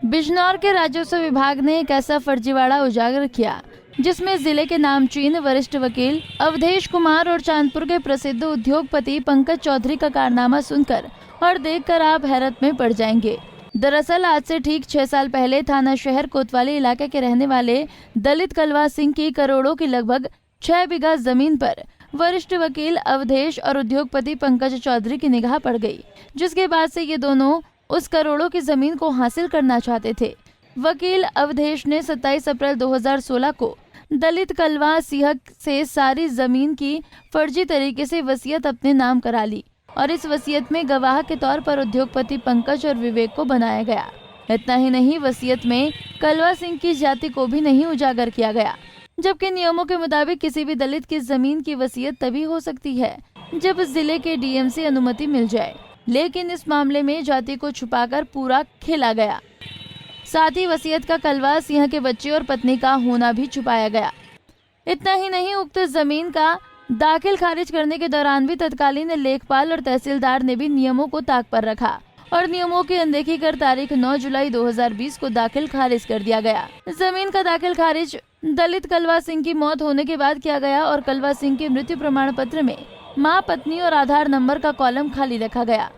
बिजनौर के राजस्व विभाग ने एक ऐसा फर्जीवाड़ा उजागर किया जिसमें जिले के नामचीन वरिष्ठ वकील अवधेश कुमार और चांदपुर के प्रसिद्ध उद्योगपति पंकज चौधरी का कारनामा सुनकर और देखकर आप हैरत में पड़ जाएंगे। दरअसल आज से ठीक 6 साल पहले थाना शहर कोतवाली इलाके के रहने वाले दलित कलवा सिंह की करोड़ों की लगभग 6 बीघा जमीन पर वरिष्ठ वकील अवधेश और उद्योगपति पंकज चौधरी की निगाह पड़ गई, जिसके बाद से ये दोनों उस करोड़ों की जमीन को हासिल करना चाहते थे। वकील अवधेश ने 27 अप्रैल 2016 को दलित कलवा सिंह से सारी जमीन की फर्जी तरीके से वसीयत अपने नाम करा ली और इस वसीयत में गवाह के तौर पर उद्योगपति पंकज और विवेक को बनाया गया। इतना ही नहीं, वसीयत में कलवा सिंह की जाति को भी नहीं उजागर किया गया, जबकि नियमों के मुताबिक किसी भी दलित की जमीन की वसीयत तभी हो सकती है जब जिले के डीएम से अनुमति मिल जाए, लेकिन इस मामले में जाति को छुपाकर पूरा खेला गया। साथ ही वसीयत का कलवा सिंह के बच्चे और पत्नी का होना भी छुपाया गया। इतना ही नहीं, उक्त जमीन का दाखिल खारिज करने के दौरान भी तत्कालीन लेखपाल और तहसीलदार ने भी नियमों को ताक पर रखा और नियमों की अनदेखी कर तारीख 9 जुलाई 2020 को दाखिल खारिज कर दिया गया। जमीन का दाखिल खारिज दलित कलवा सिंह की मौत होने के बाद किया गया और कलवा सिंह के मृत्यु प्रमाण पत्र में मां, पत्नी और आधार नंबर का कॉलम खाली रखा गया।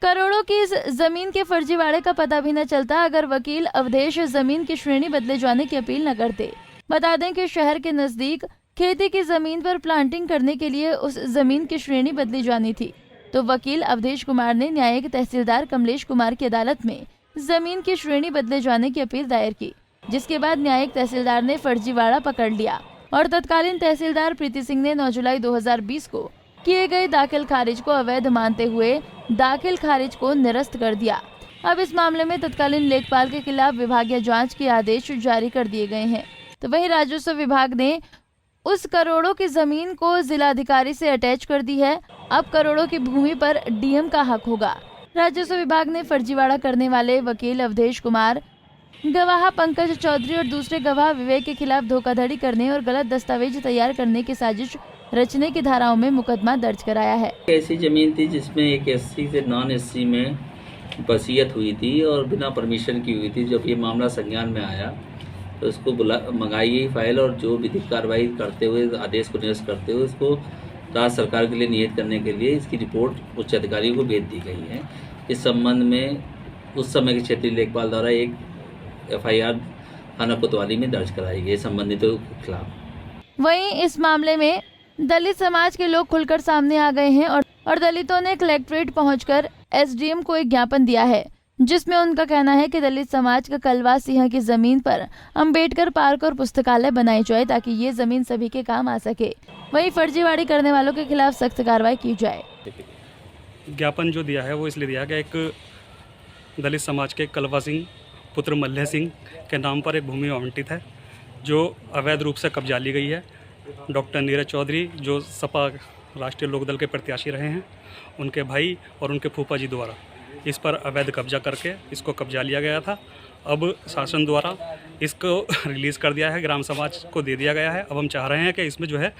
करोड़ों की इस जमीन के फर्जीवाड़े का पता भी न चलता अगर वकील अवधेश जमीन की श्रेणी बदले जाने की अपील न करते। बता दें कि शहर के नजदीक खेती की जमीन पर प्लांटिंग करने के लिए उस जमीन की श्रेणी बदली जानी थी, तो वकील अवधेश कुमार ने न्यायिक तहसीलदार कमलेश कुमार की अदालत में जमीन की श्रेणी बदले जाने की अपील दायर की, जिसके बाद न्यायिक तहसीलदार ने फर्जीवाड़ा पकड़ लिया और तत्कालीन तहसीलदार प्रीति सिंह ने 9 जुलाई 2020 को किए गए दाखिल खारिज को अवैध मानते हुए दाखिल खारिज को निरस्त कर दिया। अब इस मामले में तत्कालीन लेखपाल के खिलाफ विभागीय जांच के आदेश जारी कर दिए गए हैं। तो वहीं राजस्व विभाग ने उस करोड़ों की जमीन को जिलाधिकारी से अटैच कर दी है। अब करोड़ों की भूमि पर डीएम का हक होगा। राजस्व विभाग ने फर्जीवाड़ा करने वाले वकील अवधेश कुमार, गवाह पंकज चौधरी और दूसरे गवाह विवेक के खिलाफ धोखाधड़ी करने और गलत दस्तावेज तैयार करने की साजिश रचने की धाराओं में मुकदमा दर्ज कराया है। ऐसी जमीन थी जिसमें एक एससी से नॉन एससी में वसीयत हुई थी और बिना परमिशन की हुई थी। जब ये मामला संज्ञान में आया तो उसको मंगाई फाइल और जो विधिक कार्रवाई करते हुए आदेश को निरस्त करते हुए उसको राज्य सरकार के लिए नियत करने के लिए इसकी रिपोर्ट उच्च अधिकारियों को भेज दी गई है। इस संबंध में उस समय के क्षेत्रीय लेखपाल द्वारा एक FIR थाना कोतवाली में दर्ज कराई गई संबंधितों के खिलाफ। वहीं इस मामले में दलित समाज के लोग खुलकर सामने आ गए हैं और दलितों ने कलेक्ट्रेट पहुंचकर SDM को एक ज्ञापन दिया है, जिसमें उनका कहना है कि दलित समाज का कलवा सिंह की जमीन पर अंबेडकर पार्क और पुस्तकालय बनाई जाए ताकि ये जमीन सभी के काम आ सके। वहीं फर्जीवाड़ी करने वालों के खिलाफ सख्त कार्रवाई की जाए। ज्ञापन जो दिया है वो इसलिए दिया गया, एक दलित समाज के कलवा सिंह पुत्र मल्लह सिंह के नाम पर एक भूमि आवंटित है जो अवैध रूप से कब्जा ली गई है। डॉक्टर नीरज चौधरी जो सपा राष्ट्रीय लोकदल के प्रत्याशी रहे हैं, उनके भाई और उनके फूफा जी द्वारा इस पर अवैध कब्जा करके इसको कब्जा लिया गया था। अब शासन द्वारा इसको रिलीज़ कर दिया है, ग्राम समाज को दे दिया गया है। अब हम चाह रहे हैं कि इसमें जो है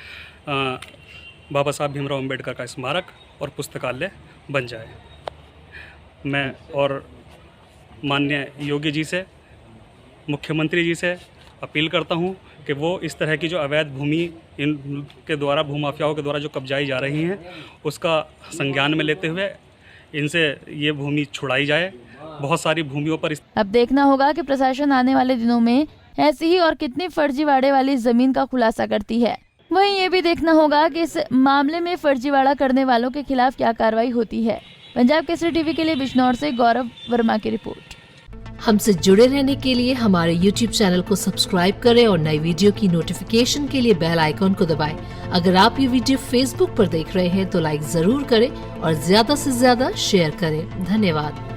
बाबा साहब भीमराव अम्बेडकर का स्मारक और पुस्तकालय बन जाए। मैं और माननीय योगी जी से, मुख्यमंत्री जी से अपील करता हूं कि वो इस तरह की जो अवैध भूमि इनके द्वारा भूमाफियाओं के द्वारा जो कब्जाई जा रही हैं उसका संज्ञान में लेते हुए इनसे ये भूमि छुड़ाई जाए। बहुत सारी भूमियों पर अब देखना होगा कि प्रशासन आने वाले दिनों में ऐसी ही और कितनी फर्जीवाड़े वाली जमीन का खुलासा करती है। वहीं ये भी देखना होगा कि इस मामले में फर्जीवाड़ा करने वालों के खिलाफ क्या कार्रवाई होती है। पंजाब केसरी टीवी के लिए बिजनौर से गौरव वर्मा की रिपोर्ट। हमसे जुड़े रहने के लिए हमारे YouTube चैनल को सब्सक्राइब करें और नई वीडियो की नोटिफिकेशन के लिए बेल आइकॉन को दबाएं। अगर आप ये वीडियो Facebook पर देख रहे हैं तो लाइक जरूर करें और ज्यादा से ज्यादा शेयर करें। धन्यवाद।